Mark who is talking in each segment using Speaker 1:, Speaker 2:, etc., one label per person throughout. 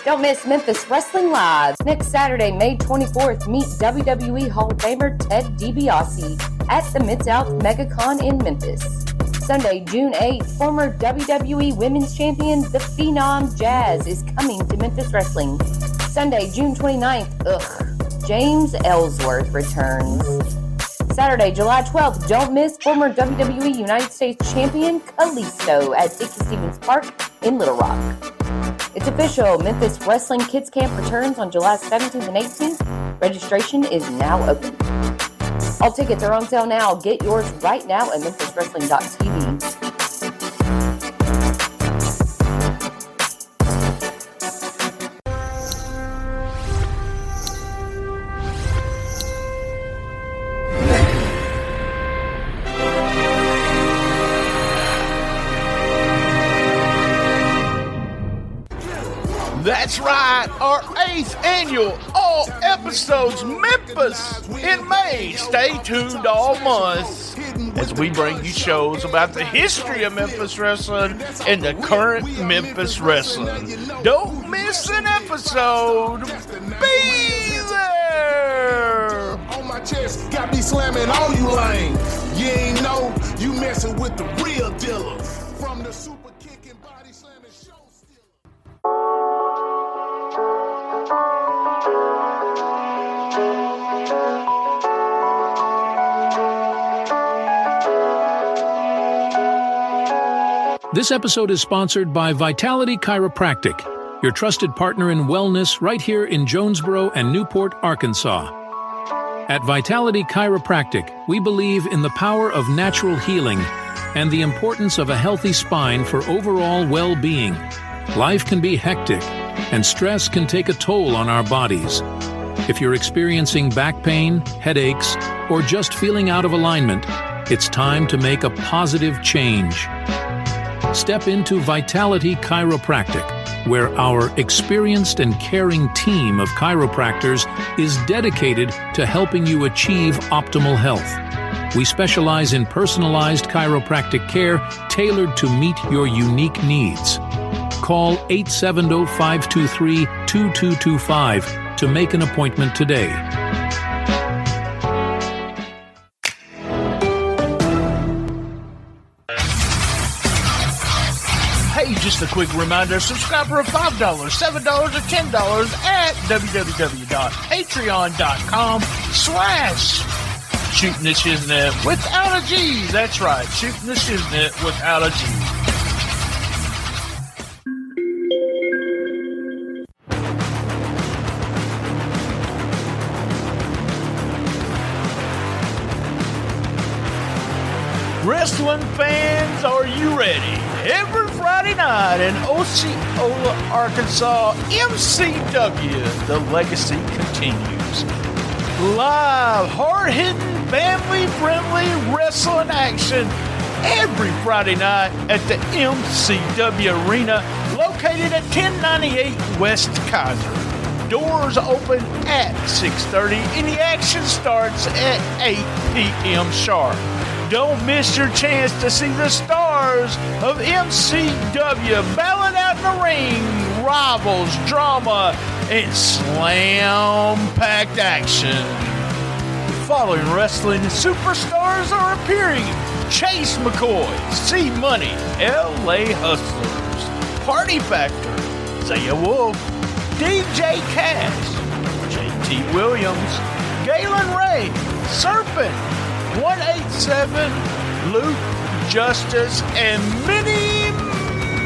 Speaker 1: Don't miss Memphis Wrestling Live. Next Saturday, May 24th, meet WWE Hall of Famer Ted DiBiase at the Mid-South MegaCon in Memphis. Sunday, June 8th, former WWE Women's Champion, The Phenom Jazz, is coming to Memphis Wrestling. Sunday, June 29th, James Ellsworth returns. Saturday, July 12th, don't miss former WWE United States Champion Kalisto at Dickie Stevens Park in Little Rock. It's official, Memphis Wrestling Kids Camp returns on July 17th and 18th. Registration is now open. All tickets are on sale now. Get yours right now at memphiswrestling.tv.
Speaker 2: That's right, our 8th annual all episodes Memphis in May. Stay tuned all month as we bring you shows about the history of Memphis wrestling and the current Memphis wrestling. Don't miss an episode. Be there.
Speaker 3: On my chest, got me slamming on you lame. You ain't know you messing with the real dealer from the super kicking body slamming show.
Speaker 4: This episode is sponsored by Vitality Chiropractic, your trusted partner in wellness right here in Jonesboro and Newport, Arkansas. At Vitality Chiropractic, we believe in the power of natural healing and the importance of a healthy spine for overall well-being. Life can be hectic, and stress can take a toll on our bodies. If you're experiencing back pain, headaches, or just feeling out of alignment, it's time to make a positive change. Step into Vitality Chiropractic, where our experienced and caring team of chiropractors is dedicated to helping you achieve optimal health. We specialize in personalized chiropractic care tailored to meet your unique needs. Call 870-523-2225 to make an appointment today.
Speaker 2: Hey, just a quick reminder, subscribe for $5, $7, or $10 at www.patreon.com/Shootin The Shiznit without a G. That's right, Shootin The Shiznit without a G. Wrestling fans, are you ready? Every Friday night in Osceola, Arkansas, MCW, the legacy continues. Live, hard-hitting, family-friendly wrestling action every Friday night at the MCW Arena, located at 1098 West Kaiser. Doors open at 6:30 and the action starts at 8 p.m. sharp. Don't miss your chance to see the stars of MCW battling out in the ring, rivals, drama, and slam-packed action. Following wrestling superstars are appearing: Chase McCoy, C-Money, LA Hustlers, Party Factor, Zaya Wolf, DJ Cash, JT Williams, Galen Ray, Serpent, 187, Luke, Justice, and many,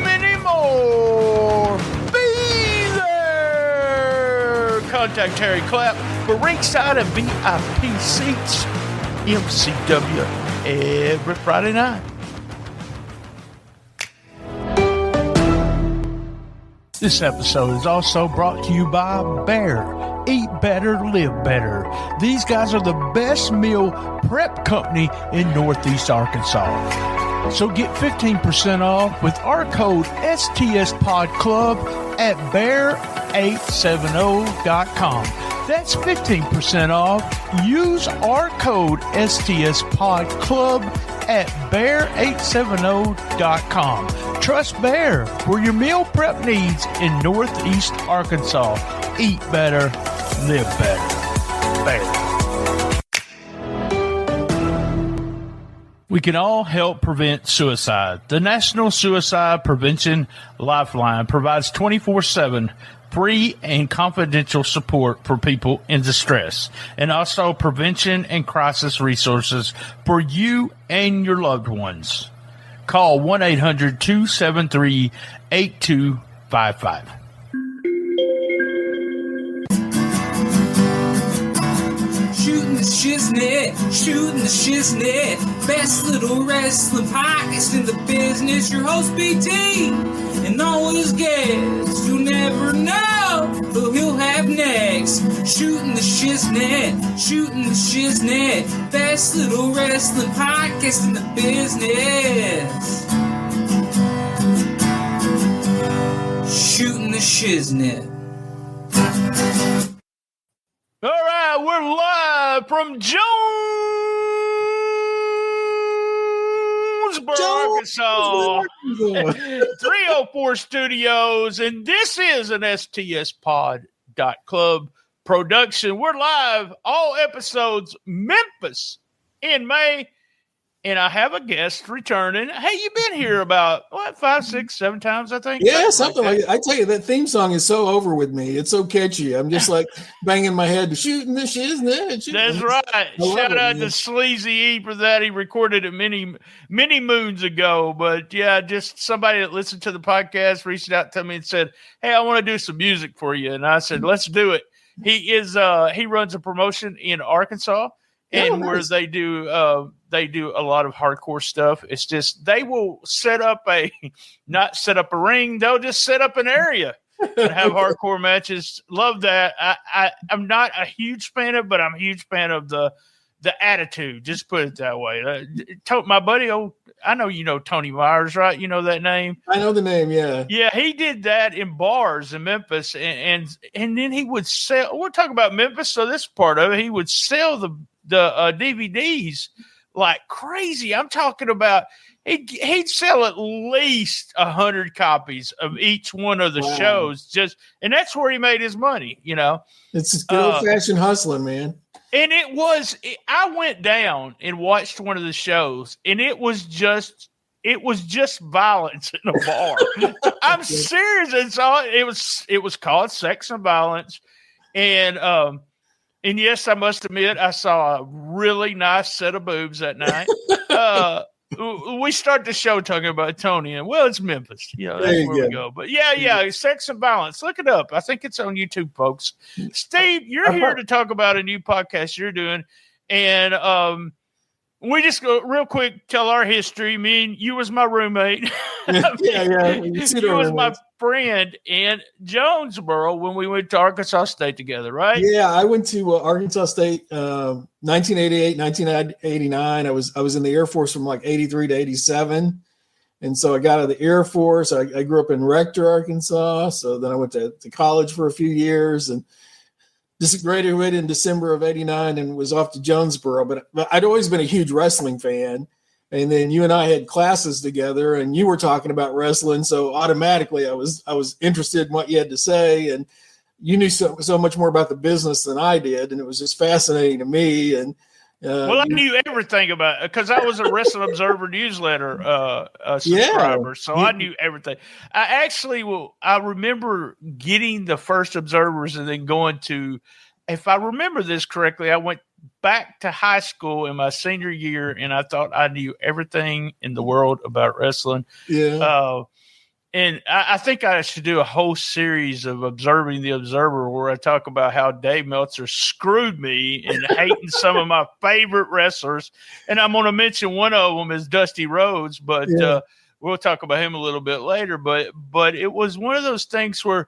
Speaker 2: many more. Be there! Contact Terry Clapp for ringside and VIP seats. MCW every Friday night. This episode is also brought to you by Bear. Eat better, live better. These guys are the best meal prep company in Northeast Arkansas. So get 15% off with our code STSPod Club at bear870.com. That's 15% off. Use our code STSPod Club at bear870.com. Trust Bear for your meal prep needs in Northeast Arkansas. Eat better, live better. Bear. We can all help prevent suicide. The National Suicide Prevention Lifeline provides 24/7 free and confidential support for people in distress, and also prevention and crisis resources for you and your loved ones. Call 1-800-273-8255.
Speaker 5: Shootin' the Shiznit, Shootin' the Shiznit, best little wrestling podcast in the business. Your host BT and all his guests. You'll never know who he'll have next. Shootin' the Shiznit, Shootin' the Shiznit, best little wrestling podcast in the business. Shootin' the Shiznit.
Speaker 2: All right, we're live from Jonesboro, Arkansas. 304 Studios, and this is an STSPod.club production. We're live, all episodes, Memphis in May, and I have a guest returning. Hey, you've been here about, 5, 6, 7 times, I think?
Speaker 6: Yeah, something like that. I tell you, that theme song is so over with me. It's so catchy. I'm just like banging my head, shooting the shiznit.
Speaker 2: That's right. Shout out to Sleazy E for that. He recorded it many moons ago. But yeah, just somebody that listened to the podcast reached out to me and said, "Hey, I want to do some music for you." And I said, "Let's do it." He runs a promotion in Arkansas, and where they do a lot of hardcore stuff. It's just they will not set up a ring. They'll just set up an area and have hardcore matches. Love that. I'm not a huge fan of, but I'm a huge fan of the attitude. Just put it that way. My buddy, I know you know Tony Myers, right? You know that name?
Speaker 6: I know the name, yeah.
Speaker 2: Yeah, he did that in bars in Memphis, and then he would sell. We're talking about Memphis, so this part of it, he would sell the DVDs like crazy. I'm talking about he'd sell at least 100 copies of each one of the shows, and that's where he made his money. You know,
Speaker 6: it's good old fashioned hustling, man.
Speaker 2: And I went down and watched one of the shows, and it was just violence in a bar. I'm serious. And so it was called Sex and Violence. And yes, I must admit, I saw a really nice set of boobs that night. We start the show talking about Tony, and it's Memphis. You know, that's where we go. But yeah, Sex and Violence. Look it up. I think it's on YouTube, folks. Steve, you're here to talk about a new podcast you're doing, and we just go real quick, tell our history. Me and you was my roommate. You was my friend in Jonesboro when we went to Arkansas State together, right?
Speaker 6: Yeah, I went to Arkansas State 1988, 1989. I was in the Air Force from like 83 to 87. And so I got out of the Air Force. I grew up in Rector, Arkansas. So then I went to college for a few years and just graduated in December of 89 and was off to Jonesboro. But I'd always been a huge wrestling fan. And then you and I had classes together and you were talking about wrestling. So automatically I was interested in what you had to say. And you knew so much more about the business than I did. And it was just fascinating to me. And
Speaker 2: I knew everything about it because I was a Wrestling Observer newsletter subscriber. So I knew everything. I remember getting the first Observers and then going to, if I remember this correctly, I went back to high school in my senior year, and I thought I knew everything in the world about wrestling.
Speaker 6: Yeah.
Speaker 2: And I think I should do a whole series of Observing the Observer where I talk about how Dave Meltzer screwed me and hating some of my favorite wrestlers. And I'm going to mention one of them is Dusty Rhodes, but we'll talk about him a little bit later. But it was one of those things where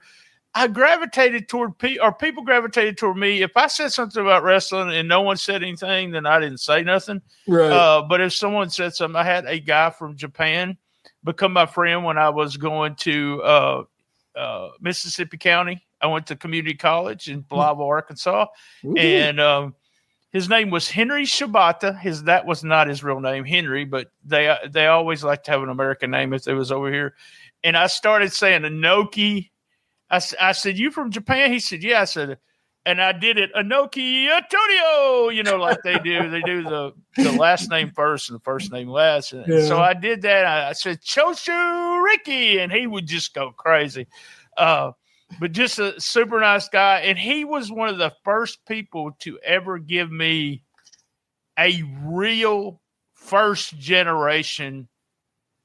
Speaker 2: I gravitated toward people gravitated toward me. If I said something about wrestling and no one said anything, then I didn't say nothing.
Speaker 6: Right.
Speaker 2: But if someone said something, I had a guy from Japan become my friend when I was going to Mississippi County. I went to community college in Blytheville, Arkansas. Mm-hmm. And His name was Henry Shibata. That was not his real name, Henry, but they always like to have an American name if they was over here. And I started saying Inoki. I said, "You from Japan?" He said, "Yeah." I said, and I did it, Inoki Antonio, like they do. They do the last name first and the first name last. And so I did that. I said, Choshu Ricky, and he would just go crazy. But just a super nice guy. And he was one of the first people to ever give me a real first generation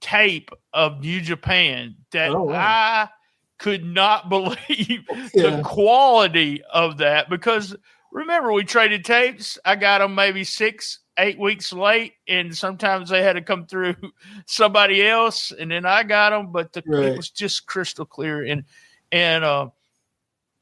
Speaker 2: tape of New Japan that I could not believe the quality of that, because remember, we traded tapes. I got them maybe 6-8 weeks late, and sometimes they had to come through somebody else, and then I got them, but it was just crystal clear.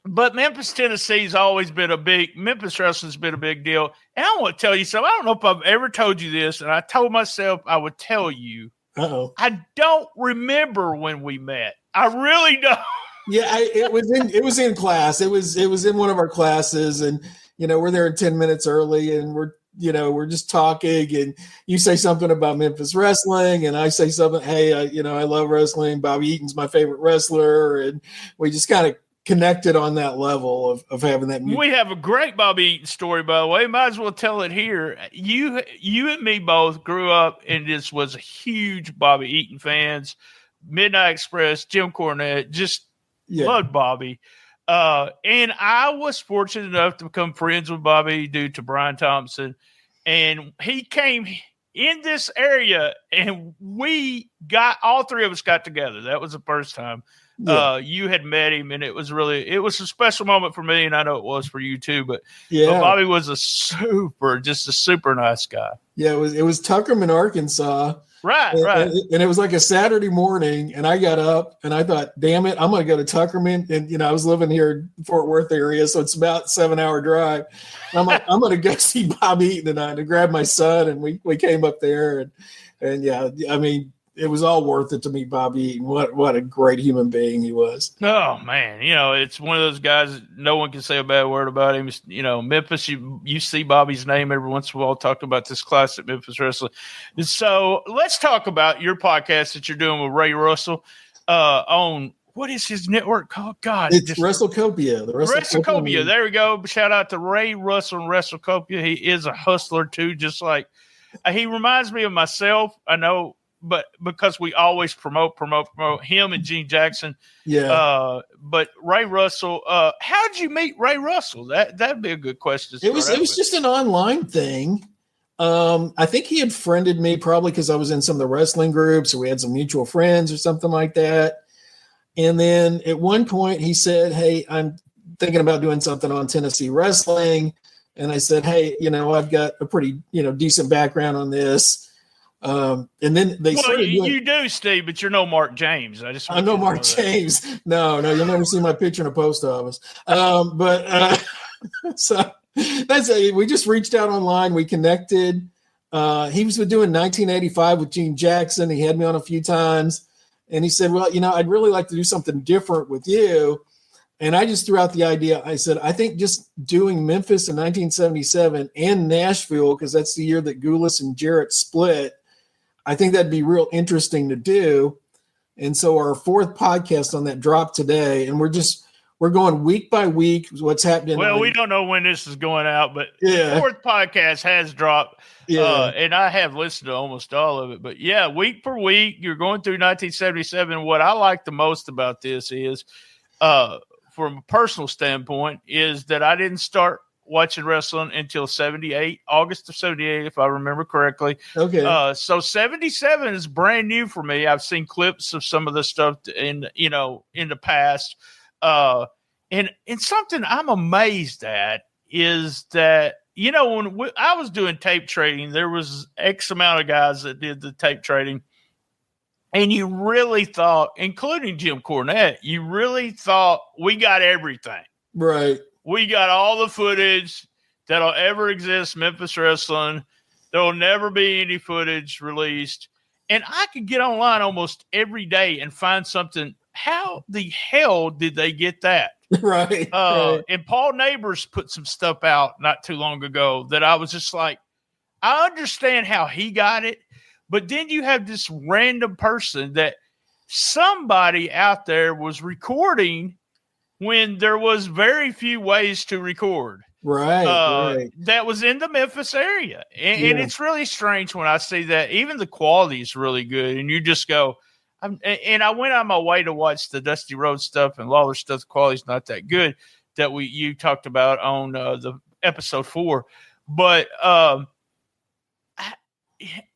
Speaker 2: But Memphis, Tennessee's always been Memphis wrestling's been a big deal. And I want to tell you something. I don't know if I've ever told you this, and I told myself I would tell you. I don't remember when we met. I really don't.
Speaker 6: Yeah, it was in class. It was in one of our classes, and we're there 10 minutes early, and we're just talking, and you say something about Memphis wrestling, and I say something. Hey, I love wrestling. Bobby Eaton's my favorite wrestler, and we just kind of connected on that level of having that.
Speaker 2: We have a great Bobby Eaton story, by the way. Might as well tell it here. You and me both grew up and just was huge Bobby Eaton fans. Midnight Express, Jim Cornette, just loved Bobby. And I was fortunate enough to become friends with Bobby due to Brian Thompson. And he came in this area, and all three of us got together. That was the first time. You had met him, and it was a special moment for me, and I know it was for you too. But Bobby was just a super nice guy. Yeah,
Speaker 6: it was Tuckerman, Arkansas.
Speaker 2: Right.
Speaker 6: And it was like a Saturday morning, and I got up and I thought, damn it, I'm going to go to Tuckerman. And, I was living here in Fort Worth area, so it's about 7-hour drive. And I'm like, I'm going to go see Bobby Eaton tonight, to grab my son. And we came up there, and yeah, I mean, it was all worth it to meet Bobby Eaton. What a great human being he was.
Speaker 2: Oh man, it's one of those guys no one can say a bad word about him. Memphis, you see Bobby's name every once in a while talked about this class at Memphis Wrestling. And so let's talk about your podcast that you're doing with Ray Russell on what is his network called? God,
Speaker 6: it's WrestleCopia. The
Speaker 2: WrestleCopia. There we go. Shout out to Ray Russell and WrestleCopia. He is a hustler too, just like he reminds me of myself. I know. But because we always promote him and Gene Jackson. Yeah. But Ray Russell, how'd you meet Ray Russell? That'd be a good question.
Speaker 6: It was just an online thing. I think he had friended me probably because I was in some of the wrestling groups, or we had some mutual friends or something like that. And then at one point he said, "Hey, I'm thinking about doing something on Tennessee wrestling." And I said, "Hey, I've got a pretty, decent background on this." And then they started
Speaker 2: you do, Steve, but you're no Mark James.
Speaker 6: I'm no Mark James. No, you'll never see my picture in a post office. So that's we just reached out online. We connected. He was doing 1985 with Gene Jackson. He had me on a few times, and he said, "Well, I'd really like to do something different with you." And I just threw out the idea. I said, I think just doing Memphis in 1977 and Nashville, because that's the year that Goulas and Jarrett split, I think that'd be real interesting to do. And so our fourth podcast on that dropped today, and we're going week by week what's happening.
Speaker 2: Well, we don't know when this is going out, but the fourth podcast has dropped. And I have listened to almost all of it. But week for week, you're going through 1977. What I like the most about this is, from a personal standpoint, is that I didn't start watching wrestling until August of 78, if I remember correctly.
Speaker 6: Okay.
Speaker 2: So 77 is brand new for me. I've seen clips of some of the stuff in the past. And something I'm amazed at is that, when I was doing tape trading, there was X amount of guys that did the tape trading. And you really thought, including Jim Cornette, you really thought we got everything.
Speaker 6: Right.
Speaker 2: We got all the footage that'll ever exist, Memphis Wrestling. There will never be any footage released. And I could get online almost every day and find something. How the hell did they get that?
Speaker 6: Right. Right.
Speaker 2: And Paul Neighbors put some stuff out not too long ago that I was just like, I understand how he got it, but then you have this random person that somebody out there was recording when there was very few ways to record.
Speaker 6: Right.
Speaker 2: That was in the Memphis area. And it's really strange when I see that. Even the quality is really good. And you just go, and I went on my way to watch the Dusty Rhodes stuff and Lawler stuff. The quality's not that good that you talked about on the episode 4. But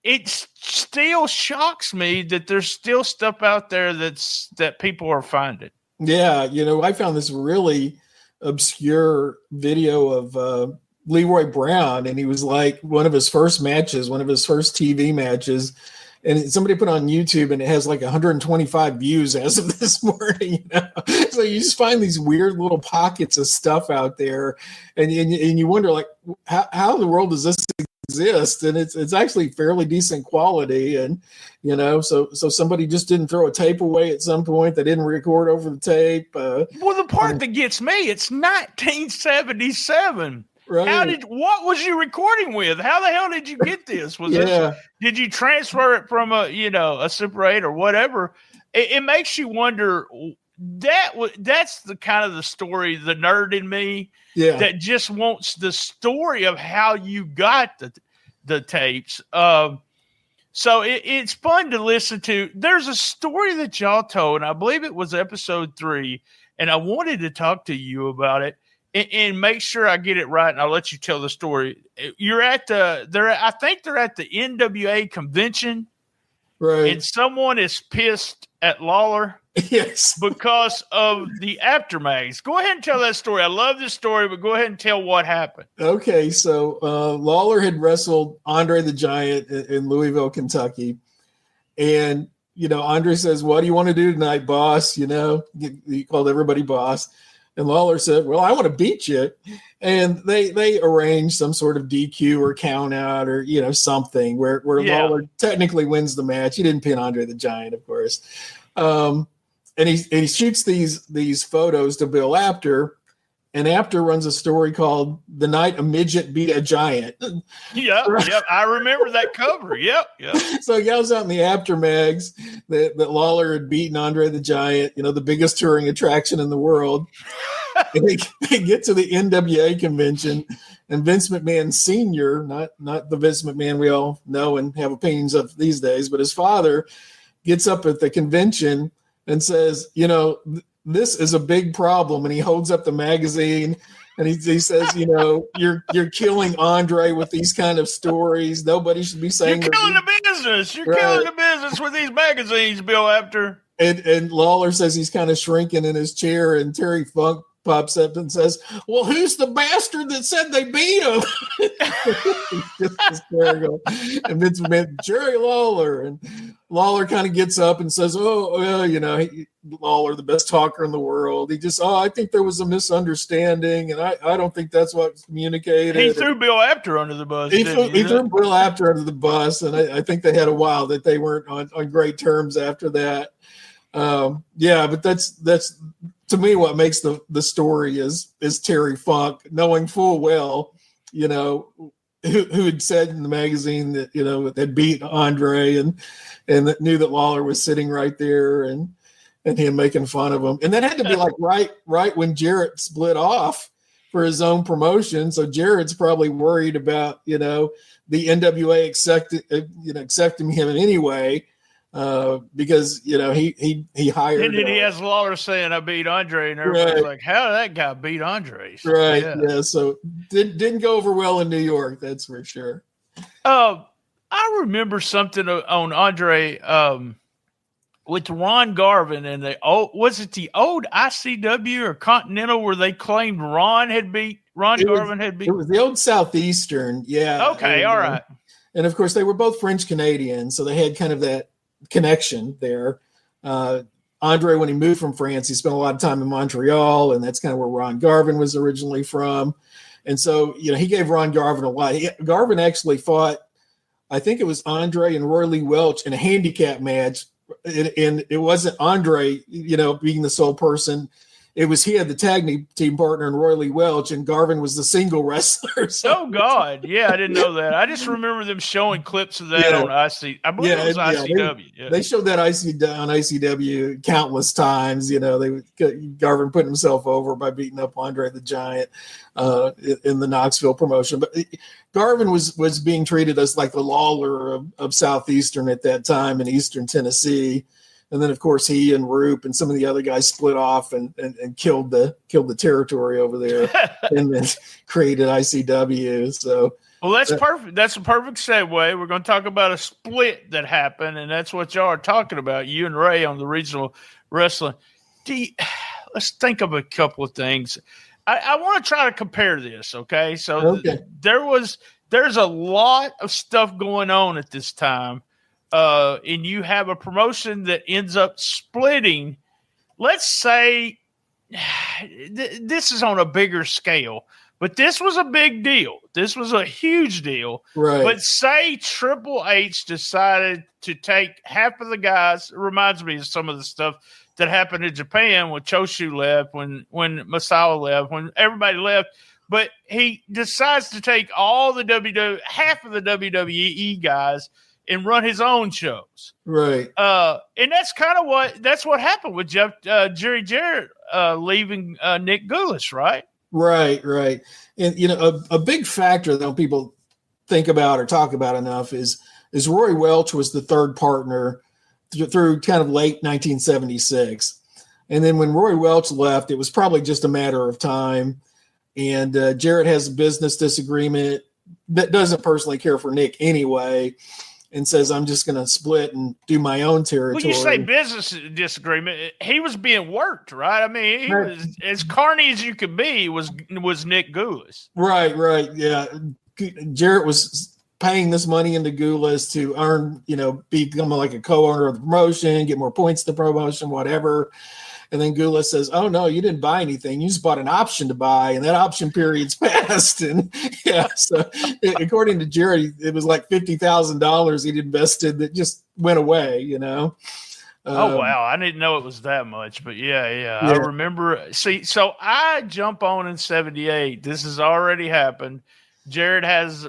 Speaker 2: it still shocks me that there's still stuff out there that people are finding.
Speaker 6: Yeah, I found this really obscure video of Leroy Brown, and he was like one of his first TV matches, and somebody put on YouTube, and it has like 125 views as of this morning. So you just find these weird little pockets of stuff out there, and you wonder, like, how in the world does this exist? And it's actually fairly decent quality, and so somebody just didn't throw a tape away at some point. They didn't record over the tape.
Speaker 2: Well, the part that gets me, it's 1977.
Speaker 6: Right.
Speaker 2: What was you recording with? How the hell did you get this? Did you transfer it from a Super 8 or whatever? It makes you wonder. That's the kind of the story, the nerd in me, that just wants the story of how you got the tapes. So it's fun to listen to. There's a story that y'all told, and I believe it was episode 3, and I wanted to talk to you about it and make sure I get it right, and I'll let you tell the story. I think they're at the NWA convention,
Speaker 6: right?
Speaker 2: And someone is pissed at Lawler.
Speaker 6: Yes.
Speaker 2: Because of the aftermaths. Go ahead and tell that story. I love this story, but go ahead and tell what happened.
Speaker 6: Okay, so Lawler had wrestled Andre the Giant in Louisville, Kentucky. And, Andre says, "What do you want to do tonight, boss?" He called everybody boss. And Lawler said, "Well, I want to beat you." And they arranged some sort of DQ or count out or, something where Lawler technically wins the match. He didn't pin Andre the Giant, of course. And he shoots these photos to Bill Apter, and Apter runs a story called "The Night a Midget Beat a Giant."
Speaker 2: Yep, I remember that cover. Yep.
Speaker 6: So he yells out in the Apter mags that Lawler had beaten Andre the Giant, the biggest touring attraction in the world. And they get to the NWA convention, and Vince McMahon Sr., not the Vince McMahon we all know and have opinions of these days, but his father gets up at the convention and says, "This is a big problem." And he holds up the magazine and he says, you're killing Andre with these kind of stories. Nobody should be saying
Speaker 2: you're killing the business. You're killing the business with these magazines, Bill Apter.
Speaker 6: And Lawler says he's kind of shrinking in his chair, and Terry Funk pops up and says, "Well, who's the bastard that said they beat him?" Just hysterical. And Vince McMahon, "Jerry Lawler." And Lawler kind of gets up and says, Lawler, the best talker in the world. He just, I think there was a misunderstanding, and I don't think that's what was communicated.
Speaker 2: He threw Bill Apter under the bus.
Speaker 6: He threw Bill Apter under the bus, and I think they had a while that they weren't on great terms after that. But that's to me what makes the story is Terry Funk knowing full well, who had said in the magazine that had beat Andre and that knew that Lawler was sitting right there and him making fun of him. And that had to be like right when Jarrett split off for his own promotion. So Jarrett's probably worried about, the NWA accepting him anyway. Because he hired,
Speaker 2: and then he has Lawler saying, "I beat Andre," and everybody's like, "How did that guy beat Andre?" So,
Speaker 6: right? Yeah. So didn't go over well in New York, that's for sure.
Speaker 2: I remember something on Andre with Ron Garvin and was it the old ICW or Continental where they claimed Ron Garvin had beat?
Speaker 6: It was the old Southeastern, yeah.
Speaker 2: Okay, all right.
Speaker 6: And of course, they were both French Canadian, so they had kind of that connection there. Andre, when he moved from France, he spent a lot of time in Montreal, and that's kind of where Ron Garvin was originally from. And so, he gave Ron Garvin a lot. Garvin actually fought, I think it was Andre and Roy Lee Welch in a handicap match. And it wasn't Andre, being the sole person. he had the tag team partner in Roy Lee Welch, and Garvin was the single wrestler. So
Speaker 2: Oh God, yeah, I didn't know that. I just remember them showing clips of that on IC. I believe it was ICW.
Speaker 6: They showed that on ICW countless times. Garvin putting himself over by beating up Andre the Giant in the Knoxville promotion. But Garvin was being treated as like the Lawler of Southeastern at that time in Eastern Tennessee. And then, of course, he and Roop and some of the other guys split off and killed the territory over there, and then created ICW. So,
Speaker 2: well, that's perfect. That's a perfect segue. We're going to talk about a split that happened, and that's what y'all are talking about. You and Ray on the regional wrestling. Let's think of a couple of things. I want to try to compare this. Okay, so there's a lot of stuff going on at this time. And you have a promotion that ends up splitting. Let's say this is on a bigger scale, but this was a big deal. This was a huge deal.
Speaker 6: Right.
Speaker 2: But say Triple H decided to take half of the guys. It reminds me of some of the stuff that happened in Japan when Choshu left, when Masawa left, when everybody left. But he decides to take all the half of the WWE guys and run his own shows. Right. And that's kind of what happened with Jerry Jarrett leaving Nick Gulas, right?
Speaker 6: Right. And, a big factor that people think about or talk about enough is Roy Welch was the third partner through kind of late 1976. And then when Roy Welch left, it was probably just a matter of time. And Jarrett has a business disagreement that doesn't personally care for Nick anyway, and says, I'm just going to split and do my own territory.
Speaker 2: Well, you say business disagreement. He was being worked, right? I mean, he was as carny as you could be was Nick Gulas.
Speaker 6: Right. Yeah. Jarrett was paying this money into Gulas to earn, become like a co-owner of the promotion, get more points to the promotion, whatever. And then Gulas says, oh, no, you didn't buy anything. You just bought an option to buy, and that option period's passed. And, so according to Jerry, it was like $50,000 he'd invested that just went away,
Speaker 2: Oh, wow. I didn't know it was that much. But, yeah. I remember. See, so I jump on in 78. This has already happened. Jared has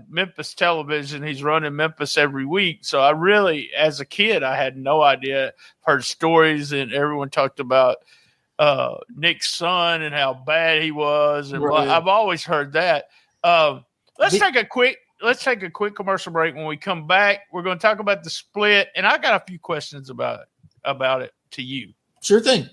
Speaker 2: Memphis television. He's running Memphis every week. So I really, as a kid, I had no idea. Heard stories, and everyone talked about Nick's son and how bad he was. And I've always heard that. Let's take a quick commercial break. When we come back, we're going to talk about the split, and I got a few questions about it to you.
Speaker 6: Sure thing.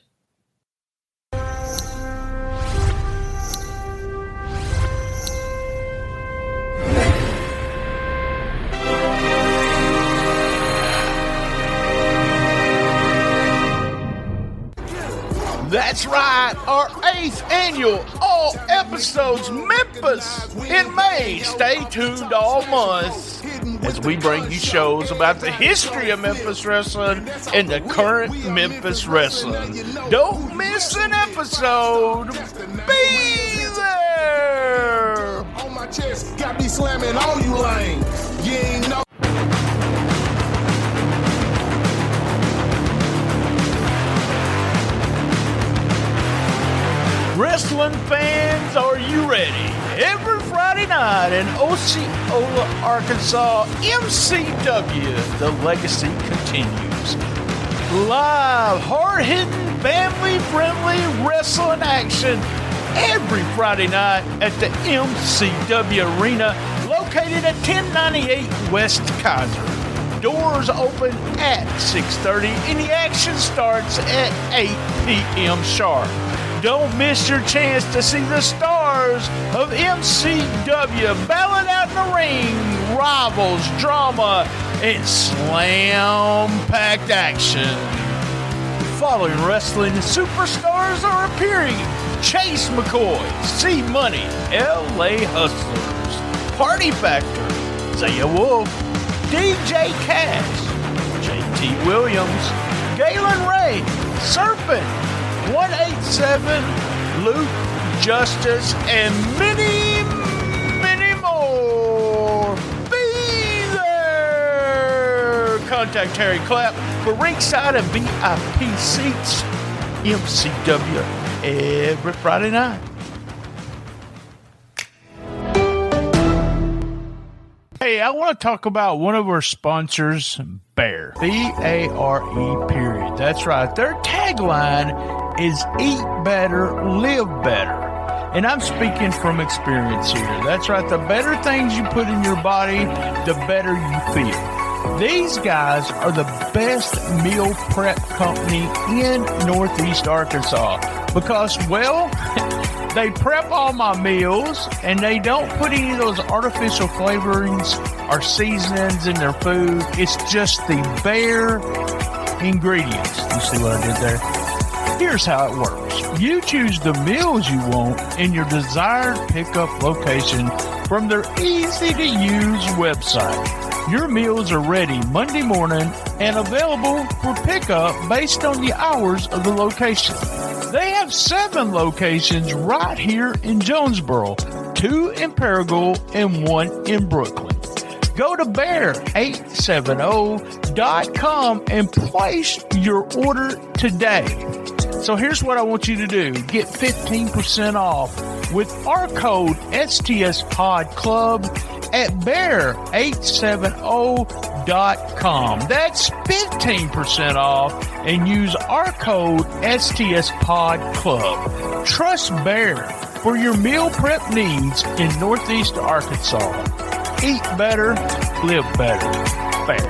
Speaker 2: That's right, our 8th annual all episodes Memphis in May. Stay tuned all month as we bring you shows about the history of Memphis wrestling and the current Memphis wrestling. Don't miss an episode. Be there.
Speaker 3: On my chest, got me slamming on you lame. You ain't know.
Speaker 2: Wrestling fans, are you ready? Every Friday night in Osceola, Arkansas, MCW, the legacy continues. Live, hard-hitting, family-friendly wrestling action every Friday night at the MCW Arena, located at 1098 West Kaiser. Doors open at 6:30 and the action starts at 8 p.m. sharp. Don't miss your chance to see the stars of MCW battling out in the ring, rivals, drama, and slam-packed action. Following wrestling superstars are appearing: Chase McCoy, C-Money, LA Hustlers, Party Factor, Zaya Wolf, DJ Cash, JT Williams, Galen Ray, Serpent, 187, Luke, Justice, and many, many more. Be there! Contact Terry Clapp for ringside and VIP seats. MCW every Friday night. Hey, I want to talk about one of our sponsors, Bear. B-A-R-E, period. That's right. Their tagline is Eat Better, Live Better. And I'm speaking from experience here. That's right. The better things you put in your body, the better you feel. These guys are the best meal prep company in Northeast Arkansas because, well, they prep all my meals and they don't put any of those artificial flavorings or seasonings in their food. It's just the bare ingredients. You see what I did there? Here's how it works. You choose the meals you want in your desired pickup location from their easy-to-use website. Your meals are ready Monday morning and available for pickup based on the hours of the location. They have 7 locations right here in Jonesboro, 2 in Paragould and 1 in Brooklyn. Go to bear870.com and place your order today. So here's what I want you to do. Get 15% off with our code STSPod Club at bear870.com. That's 15% off and use our code STSPod Club. Trust Bear for your meal prep needs in Northeast Arkansas. Eat better, live better. Bear.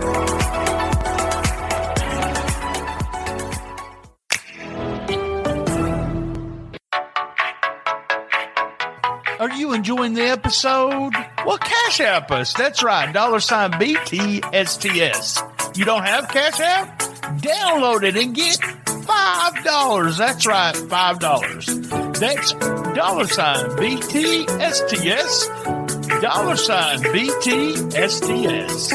Speaker 2: Are you enjoying the episode? Well, Cash App us. That's right. $BTSTS. You don't have Cash App? Download it and get $5. That's right. $5. That's $BTSTS. $BTSTS.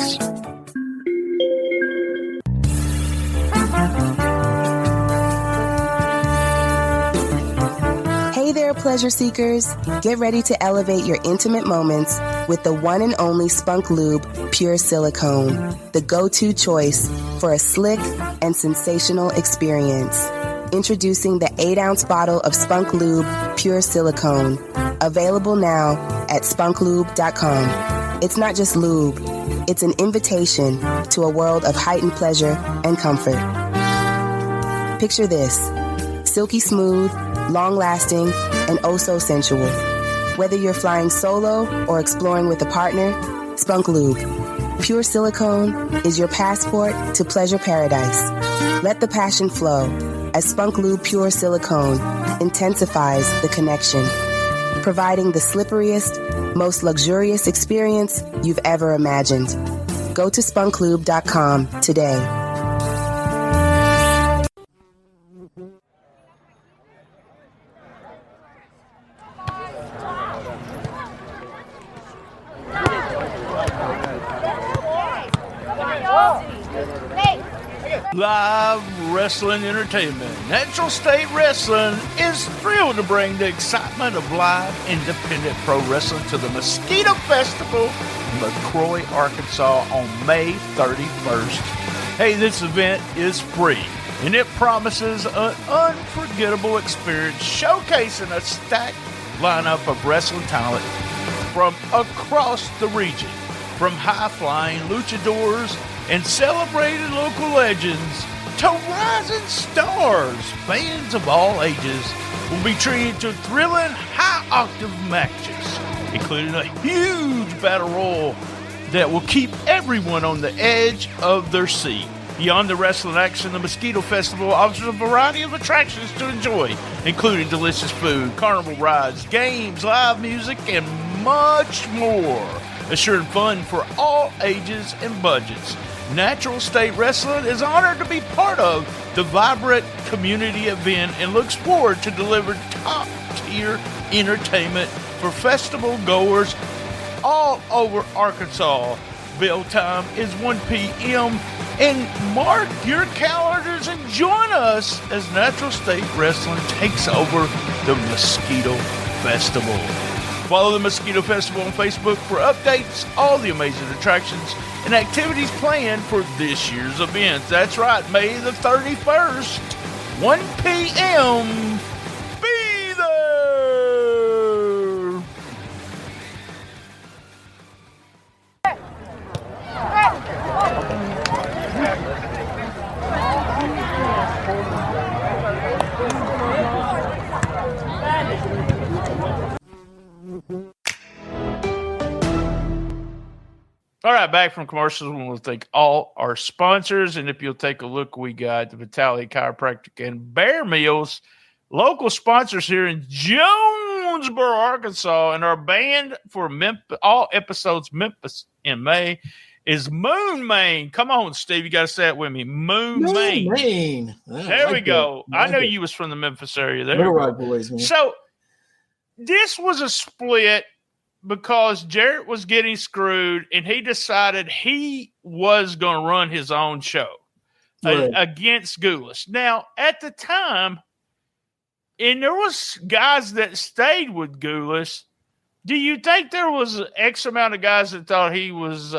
Speaker 7: Hey there, pleasure seekers. Get ready to elevate your intimate moments with the one and only Spunk Lube Pure Silicone, the go-to choice for a slick and sensational experience. Introducing the 8-ounce bottle of Spunk Lube Pure Silicone, available now at spunklube.com. It's not just lube, it's an invitation to a world of heightened pleasure and comfort. Picture this: silky smooth, long-lasting, and oh so sensual. Whether you're flying solo or exploring with a partner, Spunk Lube Pure Silicone is your passport to pleasure paradise. Let the passion flow as Spunk Lube Pure Silicone intensifies the connection, providing the slipperiest, most luxurious experience you've ever imagined. Go to spunklube.com today.
Speaker 2: Live wrestling entertainment. Natural State Wrestling is thrilled to bring the excitement of live independent pro wrestling to the Mosquito Festival in LaCroix, Arkansas on May 31st. Hey, this event is free and it promises an unforgettable experience showcasing a stacked lineup of wrestling talent from across the region, from high-flying luchadors and celebrated local legends to rising stars. Fans of all ages will be treated to thrilling high-octave matches, including a huge battle royal that will keep everyone on the edge of their seat. Beyond the wrestling action, the Mosquito Festival offers a variety of attractions to enjoy, including delicious food, carnival rides, games, live music, and much more, assuring fun for all ages and budgets. Natural State Wrestling is honored to be part of the vibrant community event and looks forward to delivering top-tier entertainment for festival goers all over Arkansas. Bell time is 1 p.m. and mark your calendars and join us as Natural State Wrestling takes over the Mosquito Festival. Follow the Mosquito Festival on Facebook for updates, all the amazing attractions, and activities planned for this year's events. That's right, May the 31st, 1 p.m. Be All right, back from commercials, we want to thank all our sponsors. And if you'll take a look, we got the Vitality Chiropractic and Bear Meals, local sponsors here in Jonesboro, Arkansas. And our band for all episodes Memphis in May is Moon Main. Come on, Steve, you got to say it with me. Moon Main. There we go. I know you was from the Memphis area. There,
Speaker 6: Little Rock Boys, man.
Speaker 2: So this was a split because Jarrett was getting screwed, and he decided he was going to run his own show against Gulas. Now, at the time, and there was guys that stayed with Gulas. Do you think there was X amount of guys that thought he was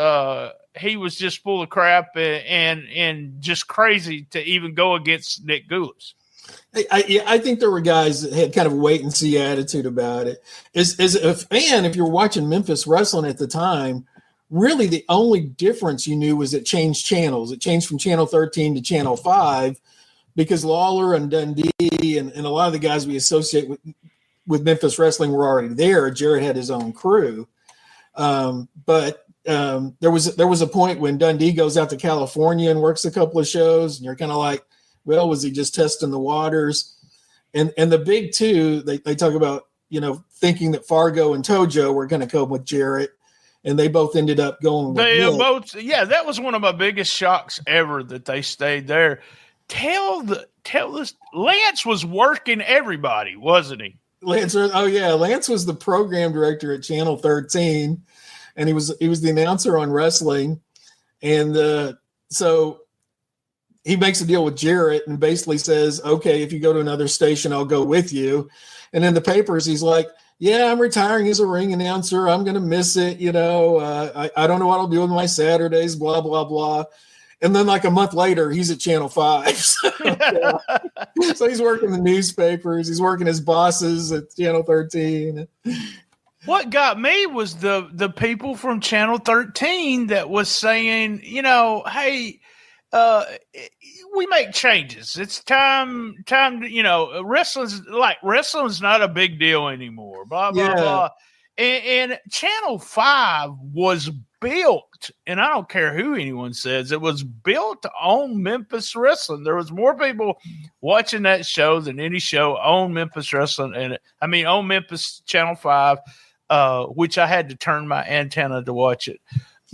Speaker 2: just full of crap and just crazy to even go against Nick Gulas?
Speaker 6: I think there were guys that had kind of a wait and see attitude about it. As a fan, if you're watching Memphis Wrestling at the time, really the only difference you knew was it changed channels. It changed from Channel 13 to Channel 5 because Lawler and Dundee and a lot of the guys we associate with Memphis Wrestling were already there. Jarrett had his own crew. But there was a point when Dundee goes out to California and works a couple of shows, and you're kind of like, well, was he just testing the waters? And the big two, they talk about, thinking that Fargo and Tojo were going to come with Jarrett, and they both ended up going with Nick.
Speaker 2: That was one of my biggest shocks ever that they stayed there. Tell this, Lance was working everybody, wasn't he?
Speaker 6: Lance was the program director at Channel 13, and he was the announcer on wrestling, and so he makes a deal with Jarrett and basically says, okay, if you go to another station, I'll go with you. And in the papers, he's like, yeah, I'm retiring as a ring announcer. I'm going to miss it. I don't know what I'll do with my Saturdays, blah, blah, blah. And then like a month later, he's at Channel 5. So he's working the newspapers. He's working his bosses at Channel 13.
Speaker 2: What got me was the people from Channel 13 that was saying, hey, we make changes. It's time to, wrestling's not a big deal anymore. Blah, blah, blah. And Channel 5 was built, and I don't care who anyone says, it was built on Memphis Wrestling. There was more people watching that show than any show on Memphis Wrestling. And on Memphis Channel 5, which I had to turn my antenna to watch it.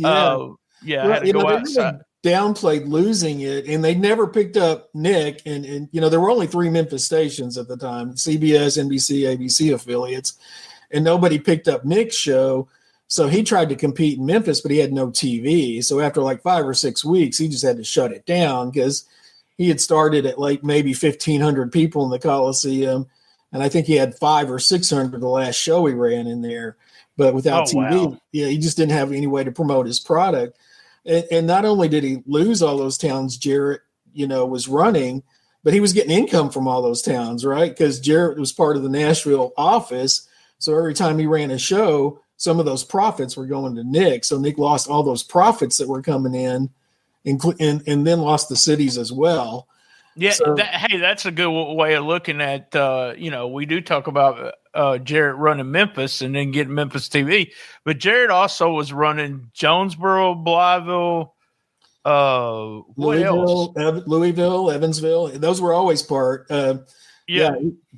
Speaker 2: I had to go outside.
Speaker 6: Downplayed losing it, and they never picked up Nick. And there were only 3 Memphis stations at the time: CBS, NBC, ABC affiliates, and nobody picked up Nick's show. So he tried to compete in Memphis, but he had no TV. So after like 5 or 6 weeks, he just had to shut it down because he had started at like maybe 1,500 people in the Coliseum, and I think he had 500 or 600 the last show he ran in there. But without TV, he just didn't have any way to promote his product. And not only did he lose all those towns Jarrett, was running, but he was getting income from all those towns, right? Because Jarrett was part of the Nashville office. So every time he ran a show, some of those profits were going to Nick. So Nick lost all those profits that were coming in, and then lost the cities as well.
Speaker 2: Yeah, that's a good way of looking at, we do talk about Jarrett running Memphis and then getting Memphis TV, but Jarrett also was running Jonesboro, Blytheville,
Speaker 6: Louisville, Evansville. Those were always part.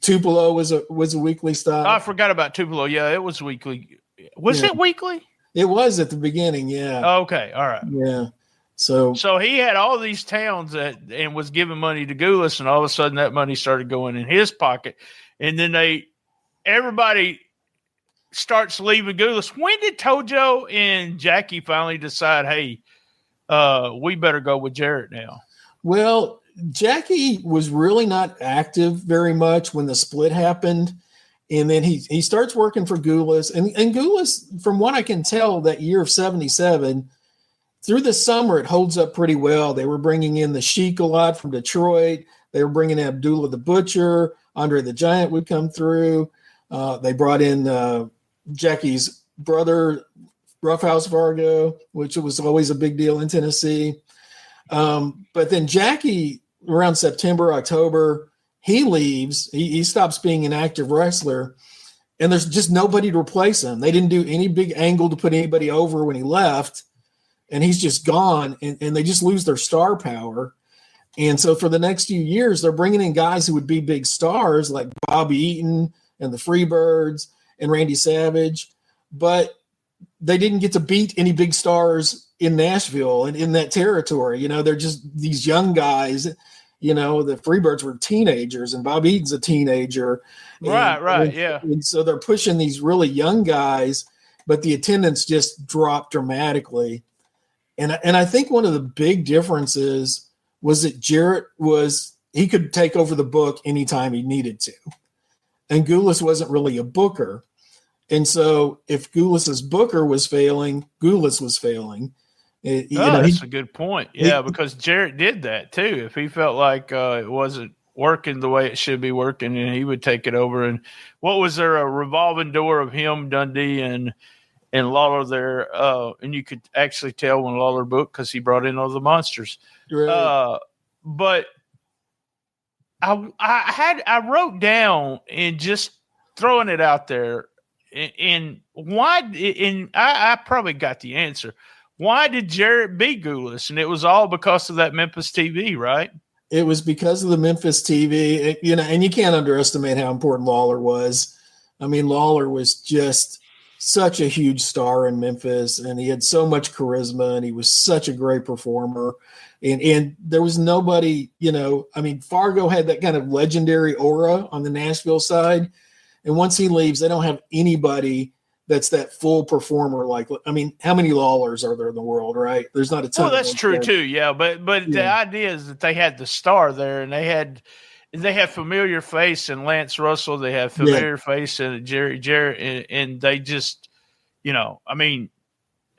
Speaker 6: Tupelo was a weekly stop.
Speaker 2: I forgot about Tupelo. Yeah, it was weekly. Was it weekly?
Speaker 6: It was at the beginning. Yeah.
Speaker 2: Okay. All right.
Speaker 6: Yeah. So
Speaker 2: he had all these towns and was giving money to Gulas, and all of a sudden that money started going in his pocket, and then everybody starts leaving Gulas. When did Tojo and Jackie finally decide, hey, we better go with Jarrett now?
Speaker 6: Well, Jackie was really not active very much when the split happened, and then he starts working for Gulas, and Gulas, from what I can tell, that year of 77. Through the summer, it holds up pretty well. They were bringing in the Sheik a lot from Detroit. They were bringing in Abdullah the Butcher. Andre the Giant would come through. They brought in Jackie's brother, Roughhouse Fargo, which was always a big deal in Tennessee. But then Jackie, around September, October, he leaves. He stops being an active wrestler, and there's just nobody to replace him. They didn't do any big angle to put anybody over when he left. and he's just gone, and they just lose their star power. And so for the next few years, they're bringing in guys who would be big stars like Bobby Eaton and the Freebirds and Randy Savage, but they didn't get to beat any big stars in Nashville and in that territory. You know, they're just these young guys. You know, the Freebirds were teenagers, and Bobby Eaton's a teenager.
Speaker 2: Yeah.
Speaker 6: And so they're pushing these really young guys, but the attendance just dropped dramatically. And I think one of the big differences was that Jarrett he could take over the book anytime he needed to. And Gulas wasn't really a booker. And so if Gulas's booker was failing, Gulas was failing.
Speaker 2: That's a good point. Yeah, because Jarrett did that too. If he felt like it wasn't working the way it should be working, and he would take it over. And what was there, a revolving door of him, Dundee, and Lawler there? And you could actually tell when Lawler booked because he brought in all the monsters.
Speaker 6: Right.
Speaker 2: But I wrote down, and just throwing it out there, and why? And I probably got the answer. Why did Jarrett beat Gulas? And it was all because of that Memphis TV, right?
Speaker 6: It was because of the Memphis TV, you know, and you can't underestimate how important Lawler was. I mean, Lawler was just such a huge star in Memphis, and he had so much charisma, and he was such a great performer. And there was nobody, you know, I mean, Fargo had that kind of legendary aura on the Nashville side. And once he leaves, they don't have anybody that's that full performer. Like, I mean, how many Lawlers are there in the world, right? There's not a ton.
Speaker 2: Well, that's true too. Yeah. But the idea is that they had the star there, and they had familiar face in Lance Russell. They have familiar face in Jarrett, and they just, you know, I mean,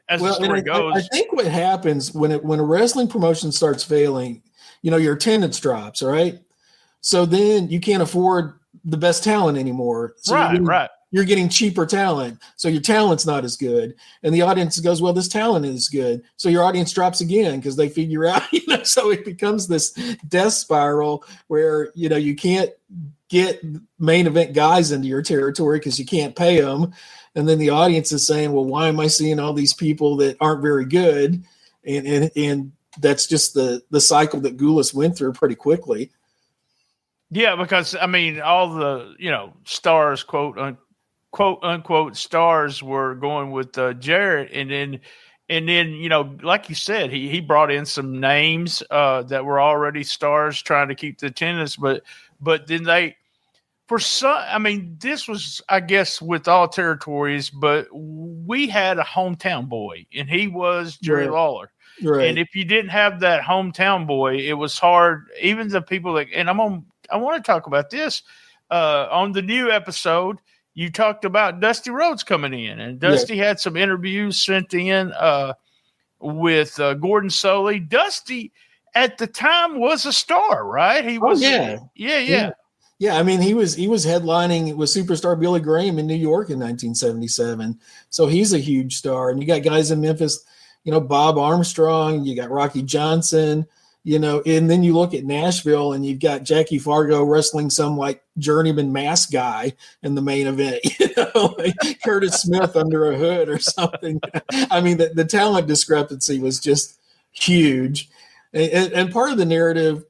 Speaker 2: as the story goes.
Speaker 6: I think what happens when a wrestling promotion starts failing, you know, your attendance drops, right? So then you can't afford the best talent anymore. So
Speaker 2: right.
Speaker 6: You're getting cheaper talent, so your talent's not as good. And the audience goes, well, this talent is good. So your audience drops again because they figure out, you know, so it becomes this death spiral where, you know, you can't get main event guys into your territory because you can't pay them. And then the audience is saying, well, why am I seeing all these people that aren't very good? And that's just the cycle that Gulas went through pretty quickly.
Speaker 2: Yeah, because, I mean, all the, you know, stars, quote unquote stars were going with Jarrett. And then, you know, like you said, he brought in some names that were already stars trying to keep the attendance. But then this was, I guess, with all territories, but we had a hometown boy, and he was Jerry Lawler. Right. And if you didn't have that hometown boy, it was hard. Even the people that, and I want to talk about this on the new episode. You talked about Dusty Rhodes coming in, and Dusty had some interviews sent in with Gordon Soley. Dusty at the time was a star, right? He was.
Speaker 6: Yeah, I mean, he was headlining with Superstar Billy Graham in New York in 1977. So he's a huge star. And you got guys in Memphis, you know, Bob Armstrong, you got Rocky Johnson, you know, and then you look at Nashville and you've got Jackie Fargo wrestling some like journeyman mask guy in the main event, you know, like Curtis Smith under a hood or something. I mean, the talent discrepancy was just huge. And part of the narrative,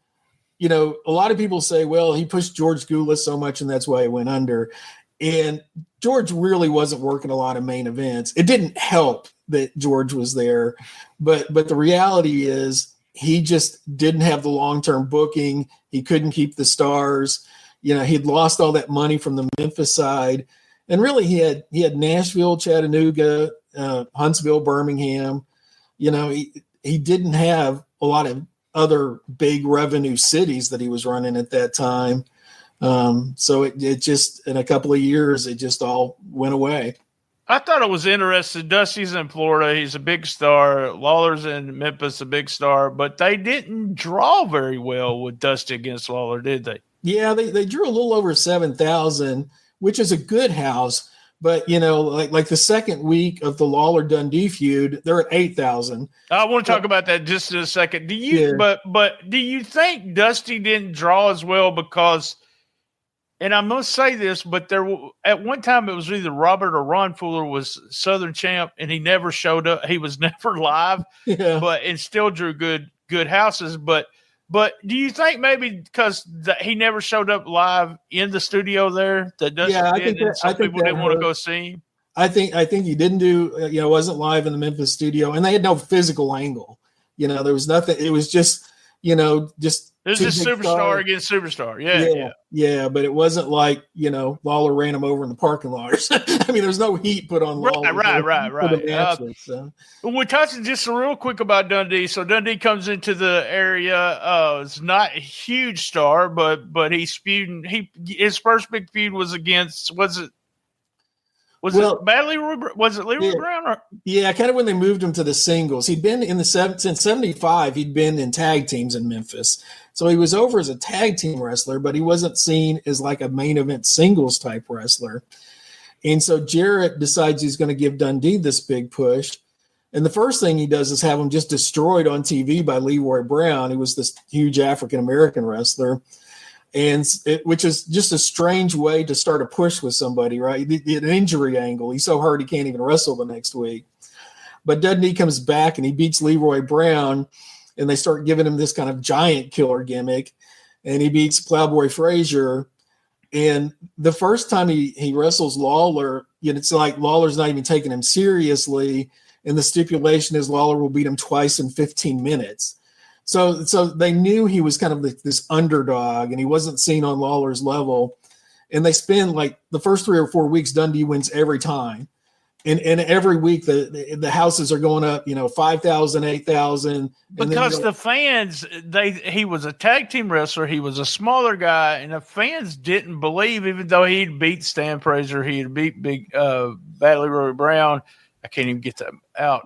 Speaker 6: you know, a lot of people say, well, he pushed George Gulas so much and that's why he went under. And George really wasn't working a lot of main events. It didn't help that George was there. But the reality is he just didn't have the long-term booking. He couldn't keep the stars. You know, he'd lost all that money from the Memphis side. And really he had Nashville, Chattanooga, Huntsville, Birmingham. You know, he didn't have a lot of other big revenue cities that he was running at that time. So it just, in a couple of years, it just all went away.
Speaker 2: I thought it was interesting. Dusty's in Florida. He's a big star. Lawler's in Memphis, a big star. But they didn't draw very well with Dusty against Lawler, did they?
Speaker 6: Yeah, they drew a little over 7,000, which is a good house. But, you know, like the second week of the Lawler-Dundee feud, they're at 8,000.
Speaker 2: I want to talk about that just in a second. But do you think Dusty didn't draw as well because and I must say this, but at one time it was either Robert or Ron Fuller was Southern champ, and he never showed up. He was never live, and still drew good houses. But do you think maybe because he never showed up live in the studio there, that doesn't people didn't want to go see him?
Speaker 6: I think he didn't do, wasn't live in the Memphis studio, and they had no physical angle. There was nothing. It was just,
Speaker 2: This is superstar against superstar.
Speaker 6: Yeah. But it wasn't like, Lawler ran him over in the parking lot or something. I mean, there's no heat put on Lawler.
Speaker 2: Right. We're touching just real quick about Dundee. So Dundee comes into the area. It's not a huge star, but he's feuding. His first big feud was against, Was it Leroy Brown? Or?
Speaker 6: Yeah, kind of when they moved him to the singles. He'd been since 75, he'd been in tag teams in Memphis. So he was over as a tag team wrestler, but he wasn't seen as like a main event singles type wrestler. And so Jarrett decides he's going to give Dundee this big push. And the first thing he does is have him just destroyed on TV by Leroy Brown, who was this huge African-American wrestler. Which is just a strange way to start a push with somebody, right? An injury angle. He's so hurt he can't even wrestle the next week. But Dundee comes back and he beats Leroy Brown, and they start giving him this kind of giant killer gimmick. And he beats Plowboy Frazier. And the first time he wrestles Lawler, it's like Lawler's not even taking him seriously. And the stipulation is Lawler will beat him twice in 15 minutes. So they knew he was kind of this underdog, and he wasn't seen on Lawler's level. And they spend like the first 3 or 4 weeks, Dundee wins every time. And every week the houses are going up, 5,000, 8,000.
Speaker 2: Because the fans, he was a tag team wrestler. He was a smaller guy, and the fans didn't believe, even though he'd beat Stan Frazier, he'd beat Bad Leroy Brown. I can't even get that out.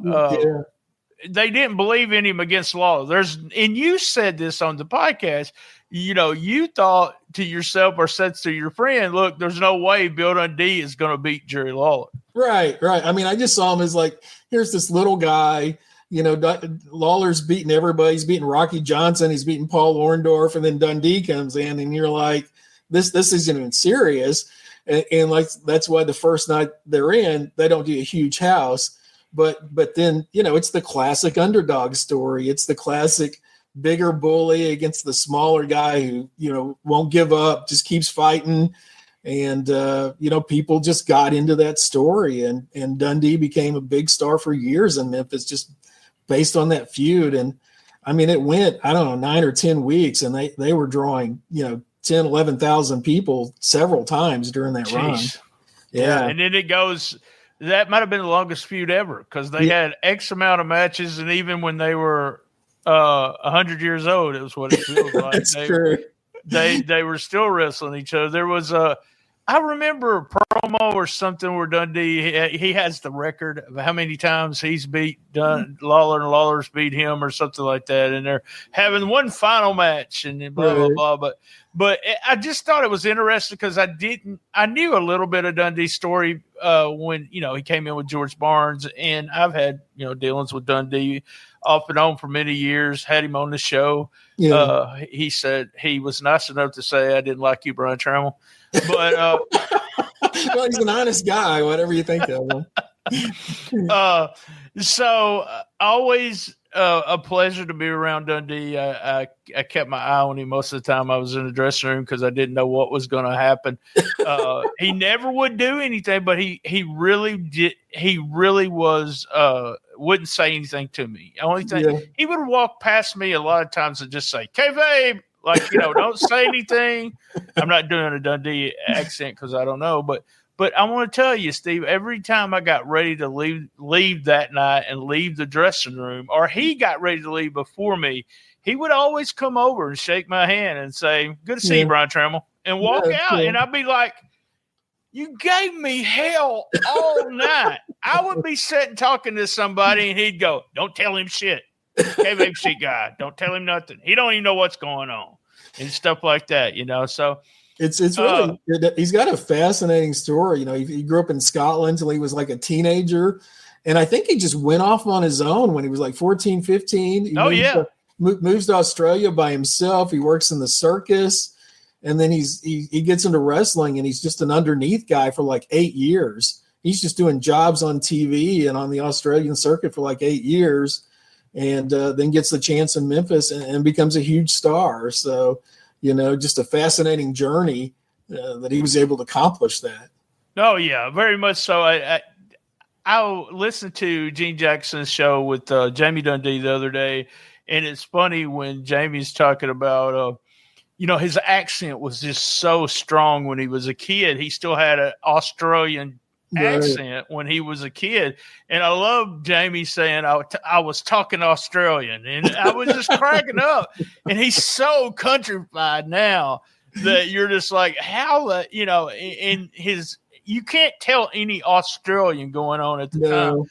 Speaker 2: They didn't believe in him against Lawler. And you said this on the podcast, you thought to yourself or said to your friend, look, there's no way Bill Dundee is going to beat Jerry Lawler.
Speaker 6: Right. I mean, I just saw him as like, here's this little guy, Lawler's beating everybody. He's beating Rocky Johnson. He's beating Paul Orndorff. And then Dundee comes in and you're like, this isn't even serious. And like, that's why the first night they're in, they don't do a huge house. But then, it's the classic underdog story. It's the classic bigger bully against the smaller guy who, won't give up, just keeps fighting. And, people just got into that story. And Dundee became a big star for years in Memphis just based on that feud. And, I mean, it went, 9 or 10 weeks, and they were drawing, 10, 11,000 people several times during that run.
Speaker 2: Yeah. And then it goes – that might have been the longest feud ever because they had X amount of matches, and even when they were 100 years old, it was what it feels like.
Speaker 6: That's true.
Speaker 2: They were still wrestling each other. There was I remember a promo or something where Dundee he has the record of how many times he's beat Lawler and Lawler's beat him or something like that, and they're having one final match and blah blah blah. But I just thought it was interesting because I knew a little bit of Dundee's story when he came in with George Barnes, and I've had dealings with Dundee off and on for many years. Had him on the show. Yeah. He said he was nice enough to say I didn't like you, Brian Tramel. But
Speaker 6: well, he's an honest guy, whatever you think of him.
Speaker 2: Always a pleasure to be around Dundee. I kept my eye on him most of the time I was in the dressing room because I didn't know what was going to happen. He never would do anything, but he really did. He really was wouldn't say anything to me. The only thing he would walk past me a lot of times and just say, "Kayfabe." Like, don't say anything. I'm not doing a Dundee accent because I don't know. But I want to tell you, Steve, every time I got ready to leave that night and leave the dressing room, or he got ready to leave before me, he would always come over and shake my hand and say, "Good to see you, Brian Tramel," and walk out. Cool. And I'd be like, "You gave me hell all night." I would be sitting talking to somebody, and he'd go, "Don't tell him shit. K-Babe shit guy. Don't tell him nothing. He don't even know what's going on," and stuff like that, So
Speaker 6: it's really he's got a fascinating story. He grew up in Scotland until he was like a teenager, and I think he just went off on his own when he was like 14, 15. He moves to Australia by himself. He works in the circus, And then he gets into wrestling, and he's just an underneath guy for like 8 years. He's just doing jobs on TV and on the Australian circuit for like 8 years, and then gets the chance in Memphis and becomes a huge star. So, just a fascinating journey that he was able to accomplish that.
Speaker 2: Oh, yeah, very much so. I listened to Gene Jackson's show with Jamie Dundee the other day, and it's funny when Jamie's talking about, his accent was just so strong when he was a kid. He still had an Australian accent when he was a kid. And I love Jamie saying I was talking Australian, and I was just cracking up. And he's so countrified now that you're just like, how, in his, you can't tell any Australian going on at the time.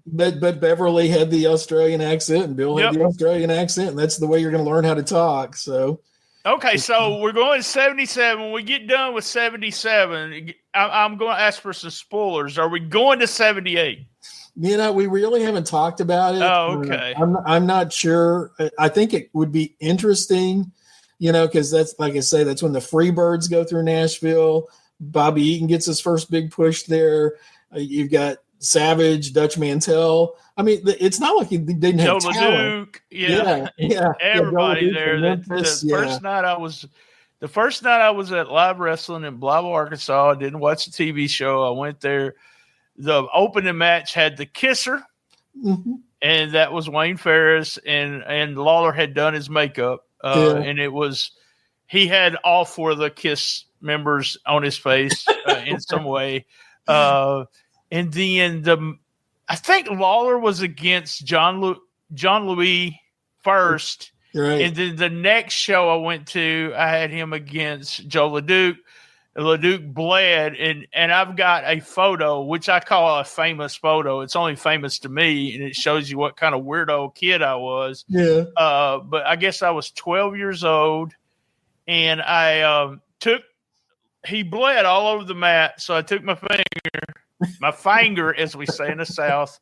Speaker 6: But but Beverly had the Australian accent, and Bill had the Australian accent, and that's the way you're going to learn how to talk. So,
Speaker 2: okay, so we're going to 77. When we get done with 77, I'm going to ask for some spoilers. Are we going to 78?
Speaker 6: We really haven't talked about it.
Speaker 2: Oh, okay.
Speaker 6: I'm not sure. I think it would be interesting, because that's, like I say, that's when the Freebirds go through Nashville. Bobby Eaton gets his first big push there. You've got Savage, Dutch Mantel. I mean, it's not like he didn't have talent.
Speaker 2: Yeah. Everybody there. The first night I was at Live Wrestling in Blythe, Arkansas. I didn't watch the TV show. I went there. The opening match had the Kisser, and that was Wayne Ferris, and Lawler had done his makeup, and he had all four of the Kiss members on his face in some way. And then I think Lawler was against John Louis first.
Speaker 6: Right.
Speaker 2: And then the next show I went to, I had him against Joe LeDuc. LeDuc bled, and I've got a photo, which I call a famous photo. It's only famous to me, and it shows you what kind of weirdo kid I was.
Speaker 6: Yeah.
Speaker 2: But I guess I was 12 years old, and he bled all over the mat, so I took my finger, as we say in the South,